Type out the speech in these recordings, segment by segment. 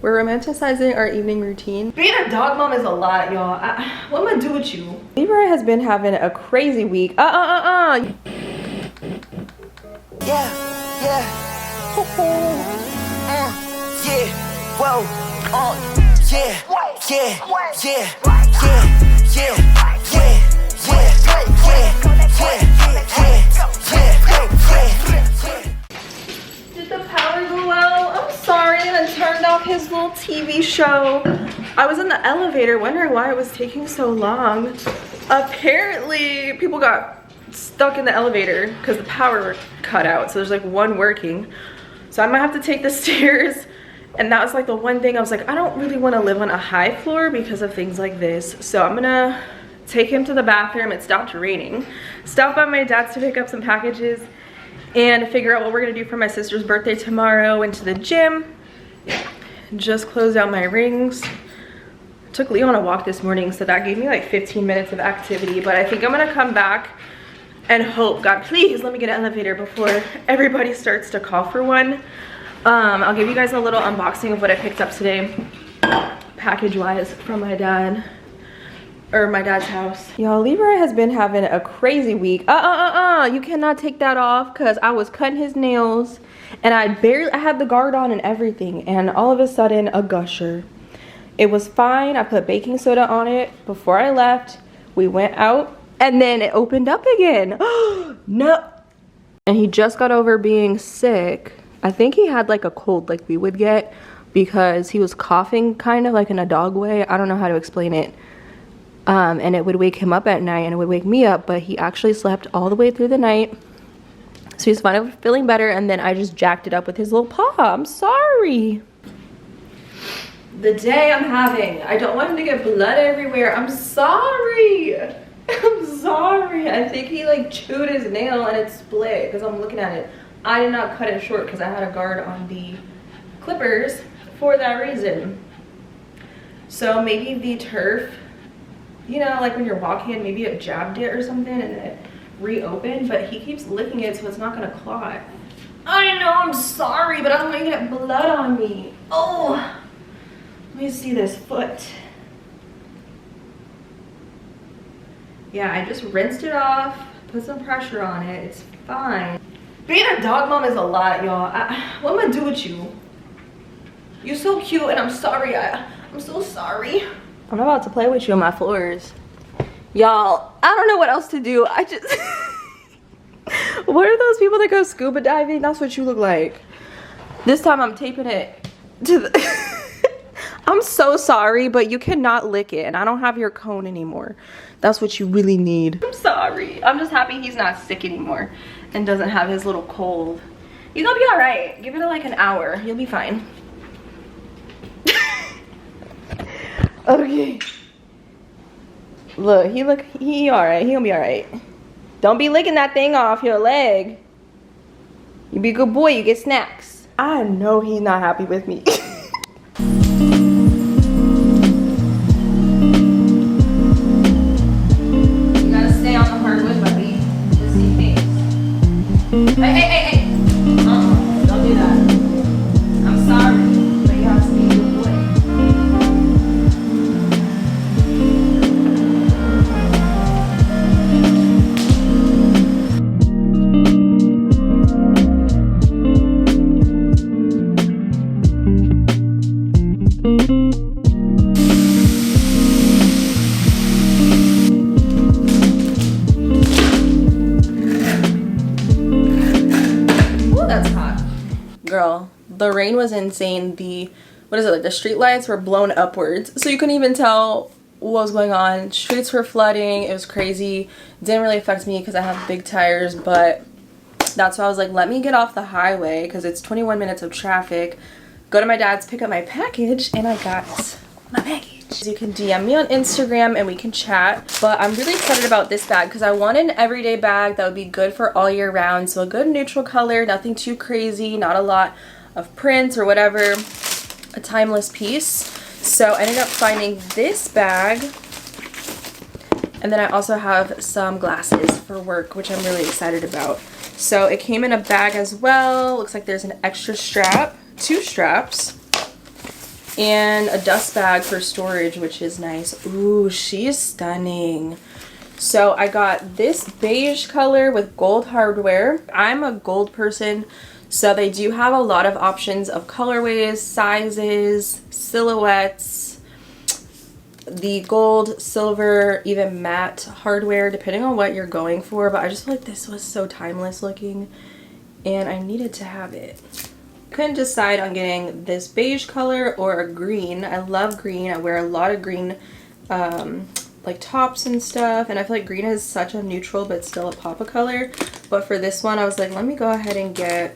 We're romanticizing our evening routine. Being a dog mom is a lot, y'all. What am I do with you? Leroy has been having a crazy week. Yeah. Whoa. Did the power go out? I'm sorry, and I turned off his little TV show. I was in the elevator wondering why it was taking so long. Apparently, people got stuck in the elevator because the power cut out. So there's like one working. So I might have to take the stairs. And that was like the one thing I was like, I don't really want to live on a high floor because of things like this. So I'm gonna take him to the bathroom. It stopped raining. Stop by my dad's to pick up some packages and figure out what we're gonna do for my sister's birthday tomorrow. Went to the gym, just closed out my rings. Took Leo on a walk this morning, so that gave me like 15 minutes of activity. But I think I'm gonna come back and hope, God, please let me get an elevator before everybody starts to call for one. I'll give you guys a little unboxing of what I picked up today, package-wise, from my dad, or my dad's house. Y'all, Leroy has been having a crazy week. You cannot take that off, because I was cutting his nails, and I had the guard on and everything, and all of a sudden, a gusher. It was fine. I put baking soda on it before I left. We went out, and then it opened up again. No. And he just got over being sick. I think he had like a cold like we would get, because he was coughing kind of like in a dog way. I don't know how to explain it. And it would wake him up at night and it would wake me up, but he actually slept all the way through the night. So he's finally feeling better, and then I just jacked it up with his little paw. I'm sorry. The day I'm having, I don't want him to get blood everywhere. I'm sorry. I'm sorry. I think he like chewed his nail and it split because I'm looking at it. I did not cut it short because I had a guard on the clippers for that reason. So maybe the turf, you know, like when you're walking, maybe it jabbed it or something and it reopened, but he keeps licking it so it's not gonna clot. I know, I'm sorry, but I don't want you to get blood on me. Oh, let me see this foot. Yeah, I just rinsed it off, put some pressure on it, it's fine. Being a dog mom is a lot, y'all. What am I do with you? You're so cute, and I'm sorry. I'm so sorry. I'm about to play with you on my floors. Y'all, I don't know what else to do. I just... What are those people that go scuba diving? That's what you look like. This time I'm taping it to the... I'm so sorry, but you cannot lick it, and I don't have your cone anymore. That's what you really need. I'm sorry. I'm just happy he's not sick anymore and doesn't have his little cold. You're gonna be all right. Give it like an hour. You'll be fine. Okay. Look, he all right. He'll be all right. Don't be licking that thing off your leg. You be a good boy. You get snacks. I know he's not happy with me. Hey. Don't do that. I'm sorry, but you have to be a good boy. Girl, the rain was insane. The street lights were blown upwards, so you couldn't even tell what was going on. Streets were flooding. It was crazy. Didn't really affect me because I have big tires, but that's why I was like, let me get off the highway because it's 21 minutes of traffic, go to my dad's, pick up my package, and I got my package. You can DM me on Instagram and we can chat, but I'm really excited about this bag because I want an everyday bag that would be good for all year round. So a good neutral color, nothing too crazy, not a lot of prints or whatever, a timeless piece. So I ended up finding this bag, and then I also have some glasses for work, which I'm really excited about. So it came in a bag as well. Looks like there's an extra strap, 2 straps. and a dust bag for storage, which is nice. Ooh, she's stunning. So I got this beige color with gold hardware. I'm a gold person, so they do have a lot of options of colorways, sizes, silhouettes, the gold, silver, even matte hardware, depending on what you're going for. But I just feel like this was so timeless looking, and I needed to have it. Couldn't decide on getting this beige color or a green. I love green. I wear a lot of green like tops and stuff, and I feel like green is such a neutral but still a pop of color. But for this one I was like, let me go ahead and get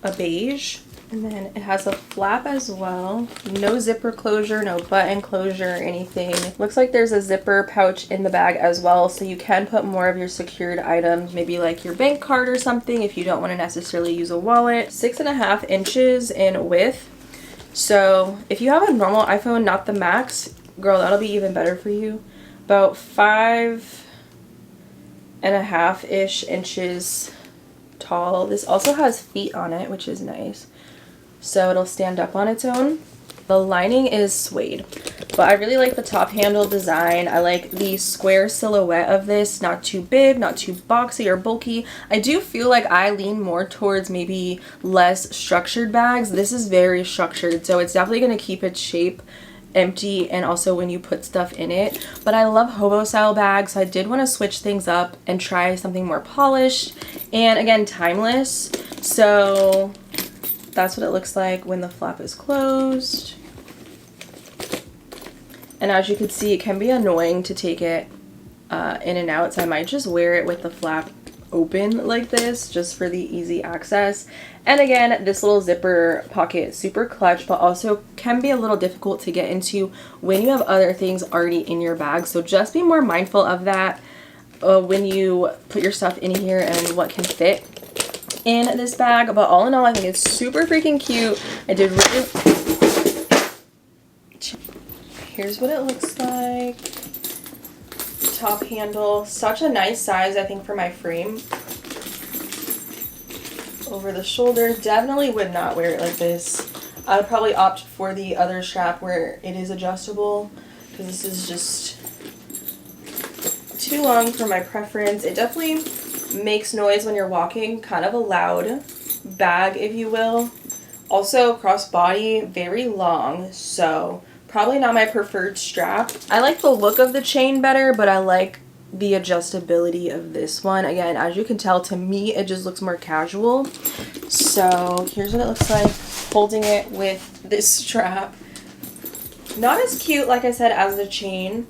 a beige. And then it has a flap as well. No zipper closure, no button closure or anything. Looks like there's a zipper pouch in the bag as well, so you can put more of your secured items, maybe like your bank card or something if you don't want to necessarily use a wallet. 6.5 inches in width. So if you have a normal iPhone, not the Max, girl, that'll be even better for you. About 5.5-ish inches tall. This also has feet on it, which is nice. So it'll stand up on its own. The lining is suede, but I really like the top handle design. I like the square silhouette of this, not too big, not too boxy or bulky. I do feel like I lean more towards maybe less structured bags. This is very structured, so it's definitely going to keep its shape empty and also when you put stuff in it. But I love hobo style bags, so I did want to switch things up and try something more polished and again timeless. So that's what it looks like when the flap is closed. And as you can see, it can be annoying to take it in and out, so I might just wear it with the flap open like this just for the easy access. And again, this little zipper pocket, super clutch, but also can be a little difficult to get into when you have other things already in your bag. So just be more mindful of that when you put your stuff in here and what can fit in this bag. But all in all, I think it's super freaking cute. I did really... Here's what it looks like. Top handle, such a nice size I think for my frame. Over the shoulder, definitely would not wear it like this. I would probably opt for the other strap where it is adjustable, because this is just too long for my preference. It definitely makes noise when you're walking, kind of a loud bag if you will. Also crossbody, very long, so probably not my preferred strap. I like the look of the chain better, but I like the adjustability of this one. Again, as you can tell, to me it just looks more casual. So here's what it looks like holding it with this strap. Not as cute, like I said, as the chain,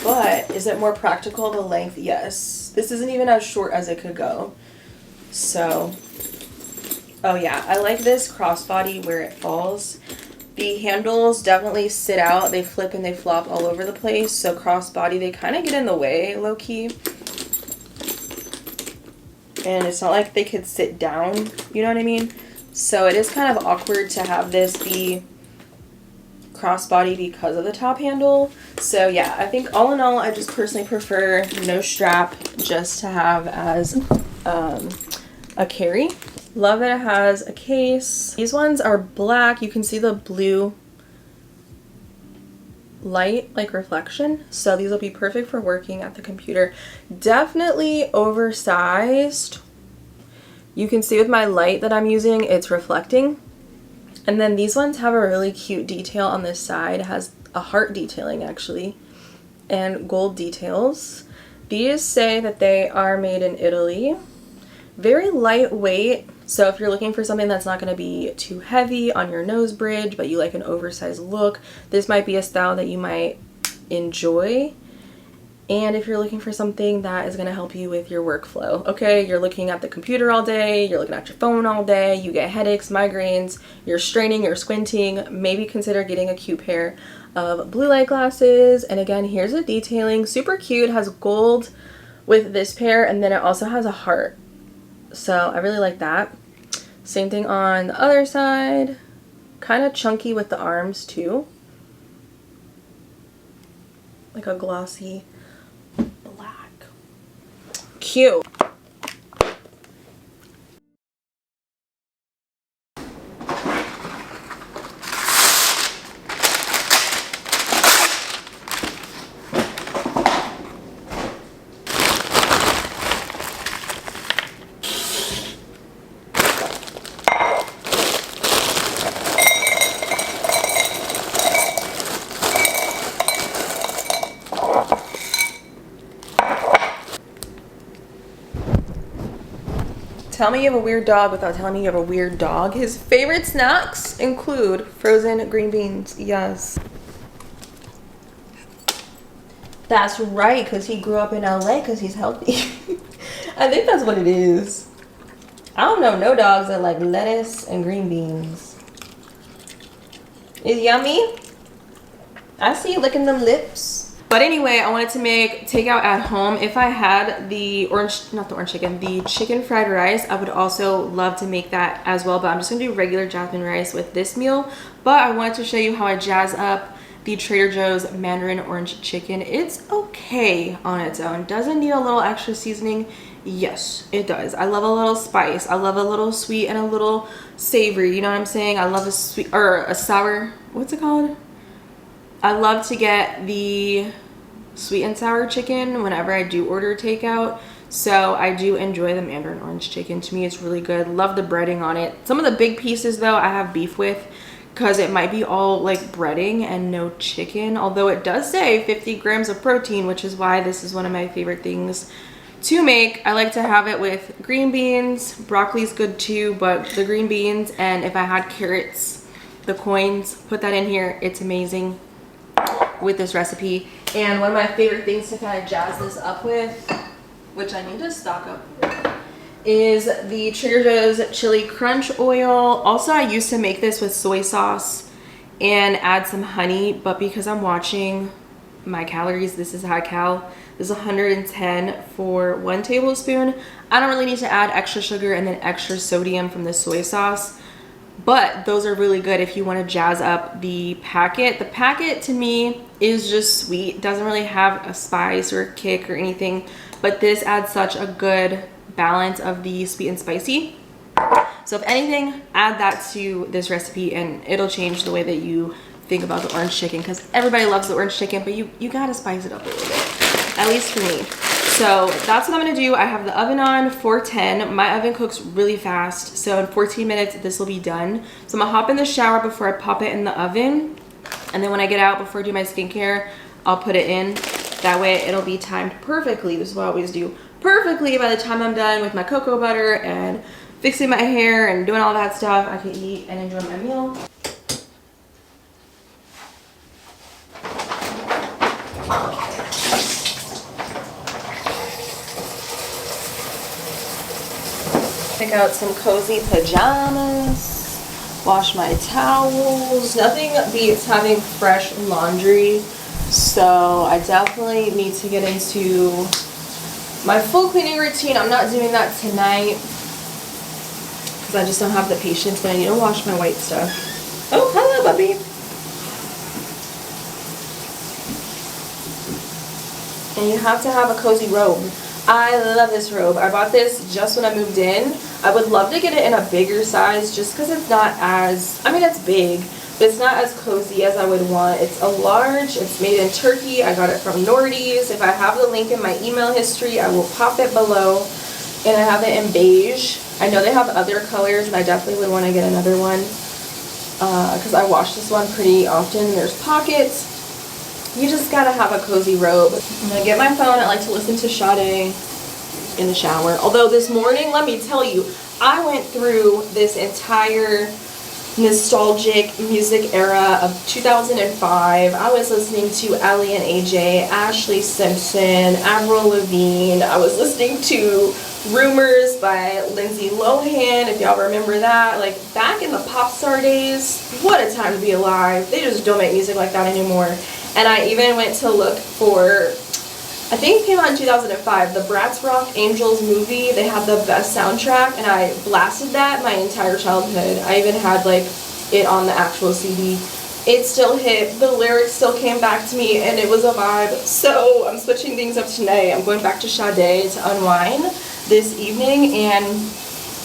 but is it more practical? The length, yes. This isn't even as short as it could go. So oh yeah, I like this crossbody where it falls. The handles definitely sit out. They flip and they flop all over the place. So crossbody, they kind of get in the way, low-key. And it's not like they could sit down, you know what I mean? So it is kind of awkward to have this be crossbody because of the top handle. So yeah, I think all in all, I just personally prefer no strap, just to have as a carry. Love that it has a case. These ones are black. You can see the blue light, like reflection. So these will be perfect for working at the computer. Definitely oversized. You can see with my light that I'm using, it's reflecting. And then these ones have a really cute detail on this side. It has a heart detailing actually, and gold details. These say that they are made in Italy. Very lightweight. So if you're looking for something that's not going to be too heavy on your nose bridge, but you like an oversized look, this might be a style that you might enjoy. And if you're looking for something that is going to help you with your workflow, okay, you're looking at the computer all day, you're looking at your phone all day, you get headaches, migraines, you're straining, you're squinting, maybe consider getting a cute pair of blue light glasses. And again, here's the detailing, super cute, has gold with this pair, and then it also has a heart. So I really like that. Same thing on the other side. Kind of chunky with the arms too. Like a glossy black. Cute. Tell me you have a weird dog without telling me you have a weird dog. His favorite snacks include frozen green beans. Yes. That's right, because he grew up in LA because he's healthy. I think that's what it is. I don't know no dogs that like lettuce and green beans. Is yummy? I see you licking them lips. But anyway, I wanted to make takeout at home. If I had the the chicken fried rice, I would also love to make that as well. But I'm just gonna do regular jasmine rice with this meal. But I wanted to show you how I jazz up the Trader Joe's Mandarin orange chicken. It's okay on its own. Doesn't need a little extra seasoning. Yes, it does. I love a little spice. I love a little sweet and a little savory. You know what I'm saying? I love a sweet or a sour. What's it called? I love to get the sweet and sour chicken whenever I do order takeout. So I do enjoy the Mandarin orange chicken. To me, it's really good. Love the breading on it. Some of the big pieces though, I have beef with because it might be all like breading and no chicken. Although it does say 50 grams of protein, which is why this is one of my favorite things to make. I like to have it with green beans. Broccoli's good too, but the green beans, and if I had carrots, the coins, put that in here. It's amazing with this recipe. And one of my favorite things to kind of jazz this up with, which I need to stock up with, is the Trader Joe's chili crunch oil. Also, I used to make this with soy sauce and add some honey, but because I'm watching my calories, this is high cal. This is 110 for 1 tablespoon. I don't really need to add extra sugar and then extra sodium from the soy sauce. But those are really good if you want to jazz up the packet. The packet to me is just sweet. Doesn't really have a spice or a kick or anything. But this adds such a good balance of the sweet and spicy. So if anything, add that to this recipe and it'll change the way that you think about the orange chicken. Because everybody loves the orange chicken, but you gotta spice it up a little bit. At least for me. So that's what I'm gonna do. I have the oven on 410. My oven cooks really fast. So in 14 minutes, this will be done. So I'm gonna hop in the shower before I pop it in the oven. And then when I get out, before I do my skincare, I'll put it in. That way it'll be timed perfectly. This is what I always do. Perfectly by the time I'm done with my cocoa butter and fixing my hair and doing all that stuff, I can eat and enjoy my meal. Pick out some cozy pajamas, wash my towels. Nothing beats having fresh laundry, so I definitely need to get into my full cleaning routine. I'm not doing that tonight because I just don't have the patience, but I need to wash my white stuff. Oh, hello, puppy. And you have to have a cozy robe. I love this robe. I bought this just when I moved in. I would love to get it in a bigger size just because it's not as, I mean it's big, but it's not as cozy as I would want. It's a large, it's made in Turkey. I got it from Nordy's. If I have the link in my email history, I will pop it below. And I have it in beige. I know they have other colors and I definitely would want to get another one because I wash this one pretty often. There's pockets. You just gotta have a cozy robe. When I get my phone, I like to listen to Lashae in the shower. Although this morning, let me tell you, I went through this entire nostalgic music era of 2005. I was listening to Ellie and AJ, Ashley Simpson, Avril Lavigne. I was listening to Rumors by Lindsay Lohan, if y'all remember that. Like back in the pop star days, what a time to be alive. They just don't make music like that anymore. And I even went to look for, I think it came out in 2005, the Bratz Rock Angels movie. They had the best soundtrack and I blasted that my entire childhood. I even had like it on the actual CD. It still hit, the lyrics still came back to me and it was a vibe. So I'm switching things up tonight. I'm going back to Sade to unwind this evening, and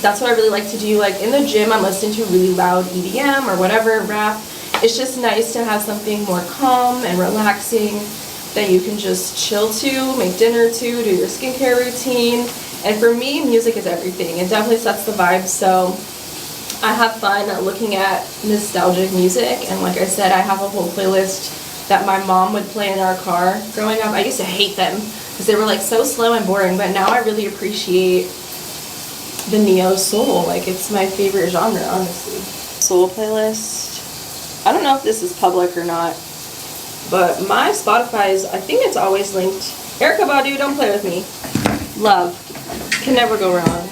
that's what I really like to do. Like in the gym, I'm listening to really loud EDM or whatever, rap. It's just nice to have something more calm and relaxing that you can just chill to, make dinner to, do your skincare routine. And for me, music is everything. It definitely sets the vibe. So I have fun looking at nostalgic music. And like I said, I have a whole playlist that my mom would play in our car growing up. I used to hate them because they were like so slow and boring. But now I really appreciate the neo soul. Like, it's my favorite genre, honestly. Soul playlist. I don't know if this is public or not, but my Spotify's, I think it's always linked. Erykah Badu, don't play with me. Love. Can never go wrong.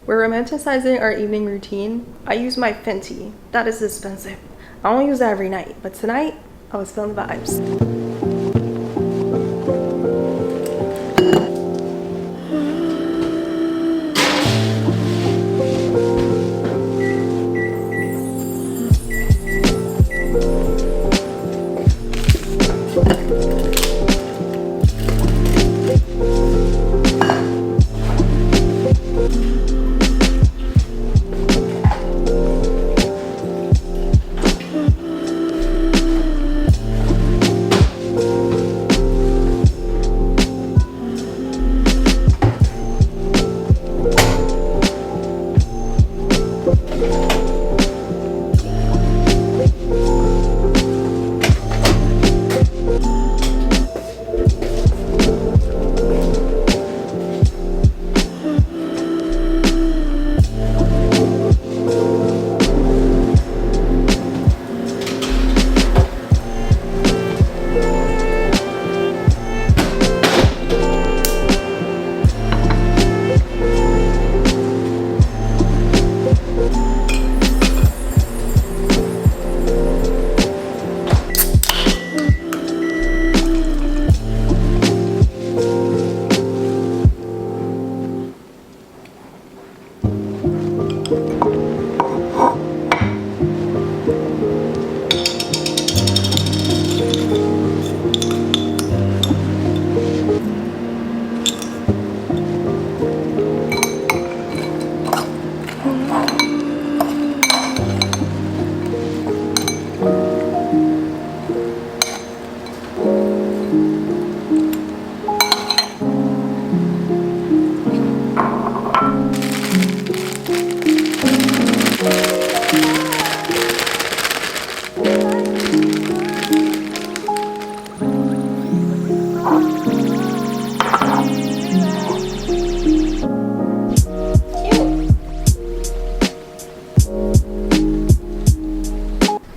We're romanticizing our evening routine. I use my Fenty. That is expensive. I don't use that every night, but tonight I was feeling the vibes.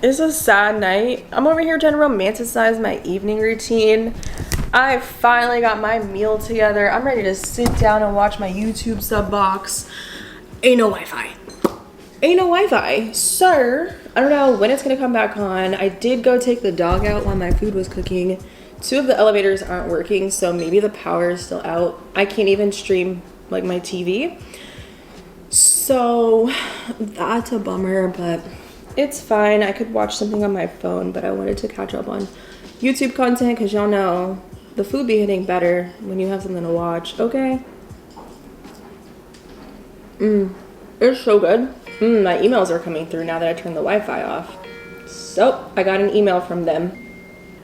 It's a sad night. I'm over here trying to romanticize my evening routine. I finally got my meal together. I'm ready to sit down and watch my YouTube sub box. Ain't no Wi-Fi. Ain't no Wi-Fi. So, I don't know when it's gonna come back on. I did go take the dog out while my food was cooking. 2 of the elevators aren't working, so maybe the power is still out. I can't even stream like my TV. So, that's a bummer, but it's fine. I could watch something on my phone, but I wanted to catch up on YouTube content because y'all know the food be hitting better when you have something to watch, okay? It's so good. My emails are coming through now that I turned the Wi-Fi off. So, I got an email from them.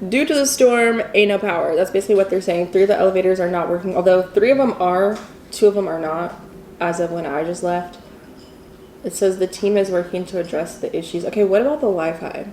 Due to the storm, ain't no power. That's basically what they're saying. 3 of the elevators are not working, although 3 of them are, 2 of them are not, as of when I just left. It says the team is working to address the issues. Okay, what about the Wi-Fi?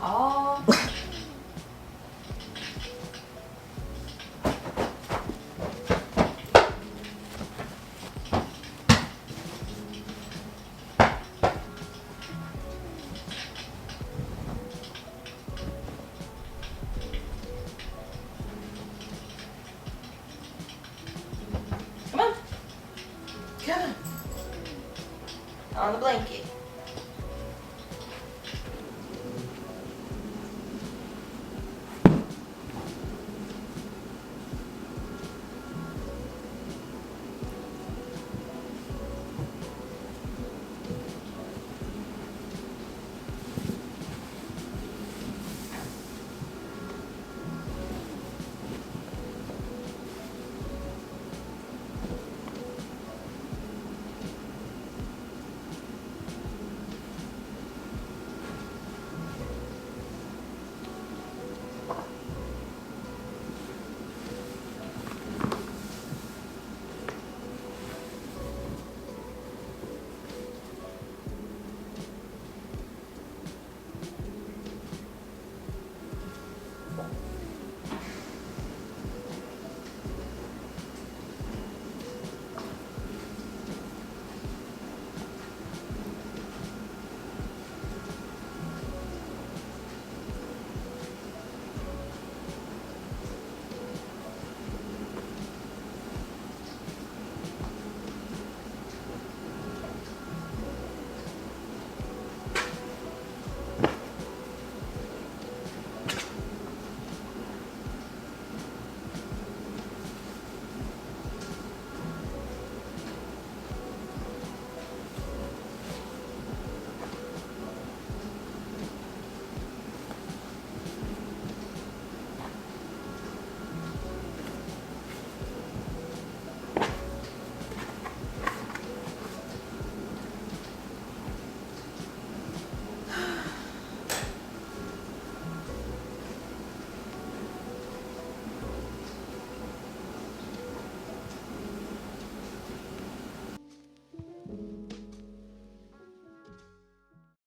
Oh. Come on. Come on. On the blanket.